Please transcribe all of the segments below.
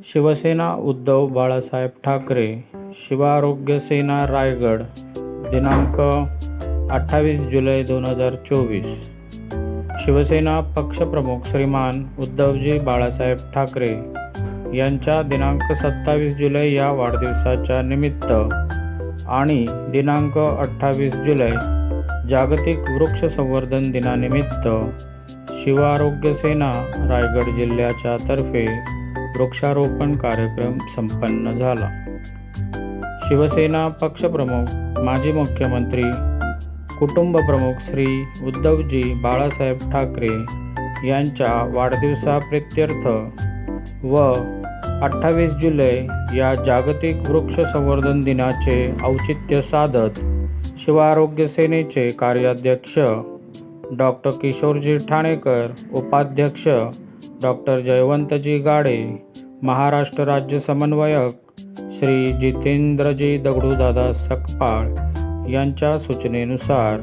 शिवसेना उद्धव बाळासाहेब ठाकरे शिवारोग्य सेना रायगड दिनांक 28 जुलै 2024। शिवसेना पक्षप्रमुख श्रीमान उद्धवजी बाळासाहेब ठाकरे यांच्या दिनांक 27 जुलै या वाढदिवसाच्या निमित्त आणि दिनांक 28 जुलै जागतिक वृक्ष संवर्धन दिनानिमित्त शिवारोग्य सेना रायगड जिल्ह्याच्या तर्फे वृक्षारोपण कार्यक्रम संपन्न झाला। शिवसेना पक्षप्रमुख माजी मुख्यमंत्री कुटुंब प्रमुख श्री उद्धवजी बाळासाहेब ठाकरे यांच्या वाढदिवसाप्रित्यर्थ व 28 जुलै या जागतिक वृक्ष संवर्धन दिनाचे औचित्य साधत शिवारोग्य सेनेचे कार्याध्यक्ष डॉक्टर किशोरजी ठाणेकर, उपाध्यक्ष डॉक्टर जयवंतजी गाडे, महाराष्ट्र राज्य समन्वयक श्री जितेंद्रजी दगडूदादा सकपाळ यांच्या सूचनेनुसार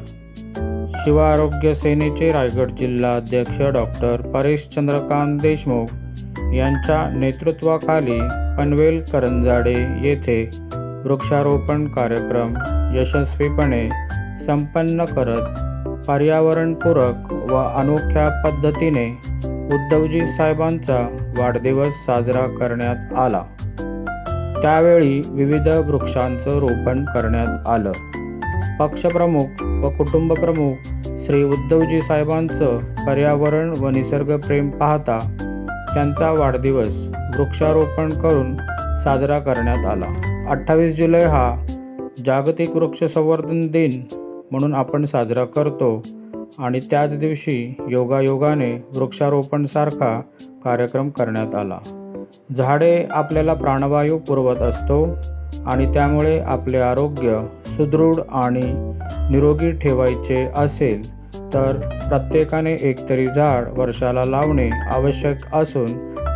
शिवारोग्य सेनेचे रायगड जिल्हा अध्यक्ष डॉक्टर परेश चंद्रकांत देशमुख यांच्या नेतृत्वाखाली पनवेल करंजाडे येथे वृक्षारोपण कार्यक्रम यशस्वीपणे संपन्न करत पर्यावरणपूरक व अनोख्या पद्धतीने उद्धवजी साहेबांचा वाढदिवस साजरा करण्यात आला। त्यावेळी विविध वृक्षांचं रोपण करण्यात आलं। पक्षप्रमुख व कुटुंबप्रमुख श्री उद्धवजी साहेबांचं पर्यावरण व निसर्गप्रेम पाहता त्यांचा वाढदिवस वृक्षारोपण करून साजरा करण्यात आला। 28 जुलै हा जागतिक वृक्ष संवर्धन दिन म्हणून आपण साजरा करतो आणि त्याच दिवशी योगायोगाने वृक्षारोपणसारखा कार्यक्रम करण्यात आला। झाडे आपल्याला प्राणवायू पुरवत असतो आणि त्यामुळे आपले आरोग्य सुदृढ आणि निरोगी ठेवायचे असेल तर प्रत्येकाने एकतरी झाड वर्षाला लावणे आवश्यक असून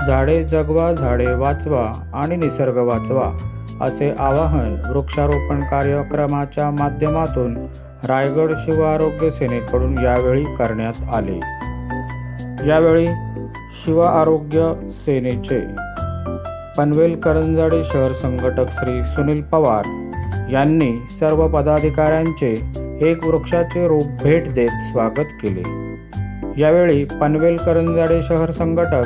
झाडे जगवा, झाडे वाचवा आणि निसर्ग वाचवा असे आवाहन वृक्षारोपण कार्यक्रमाच्या माध्यमातून रायगड शिवआरोग्य सेनेकडून यावेळी करण्यात आले। यावेळी शिवआरोग्य सेनेचे पनवेल करंजाडे शहर संघटक श्री सुनील पवार यांनी सर्व पदाधिकाऱ्यांचे एक वृक्षाचे रोप भेट देत स्वागत केले। यावेळी पनवेल करंजाडे शहर संघटक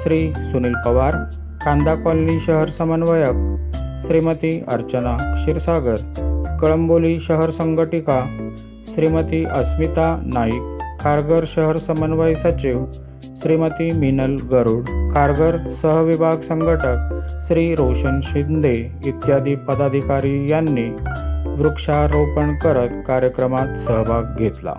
श्री सुनील पवार, कांदा कॉलनी शहर समन्वयक श्रीमती अर्चना क्षीरसागर, कळंबोली शहर संघटिका श्रीमती अस्मिता नाईक, खारघर शहर समन्वय सचिव श्रीमती मीनल गरुड, खारघर सहविभाग संघटक श्री रोशन शिंदे इत्यादी पदाधिकारी यांनी वृक्षारोपण करत कार्यक्रमात सहभाग घेतला।